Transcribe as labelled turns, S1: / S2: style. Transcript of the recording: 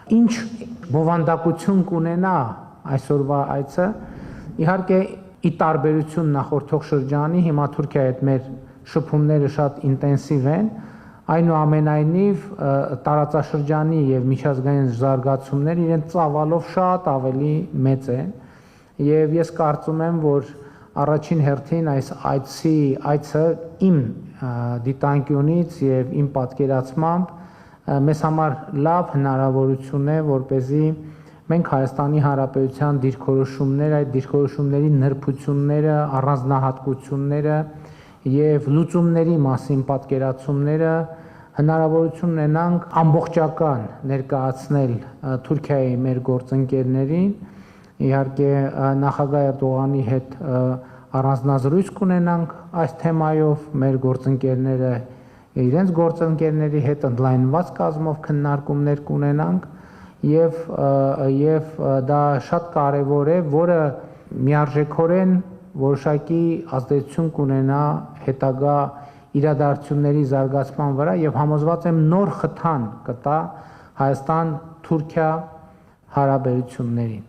S1: Ինչ բովանդակություն կունենա այսօրվա այցը, իհարկե ի տարբերություն նախորդող շրջանի, հիմա Թուրքիայի հետ մեր շփումները շատ ինտենսիվ են, այնուամենայնիվ տարածաշրջանի եւ միջազգային զարգացումները իրենց ծավալով շատ ավելի մեծ են եւ ես կարծում եմ, որ առաջին հերթին այս այցը իմ դիտանկյունից եւ իմ պատկերացմամբ մեզ համար լավ հնարավորություն է, որպեսզի մենք Հայաստանի Հանրապետության դիրքորոշումները, այդ դիրքորոշումների նրբությունները, առանձնահատկությունները եւ լուծումների մասին պատկերացումները հնարավորություն ունենանք ամբողջական ներկայացնել Թուրքիայի մեր գործընկերներին, իհարկե նախագահ Էրդողանի հետ առանձնազրույց կունենանք այս թեմայով, մեր գործընկերները իրենց գործընկերների հետ ընդլայնված կազմով քննարկումներ կունենանք եւ դա շատ կարեւոր է, որը միարժեքորեն որոշակի ազդեցություն կունենա հետագա իրադարձությունների զարգացման վրա եւ համոզված եմ նոր խթան կտա Հայաստան-Թուրքիա հարաբերություններին։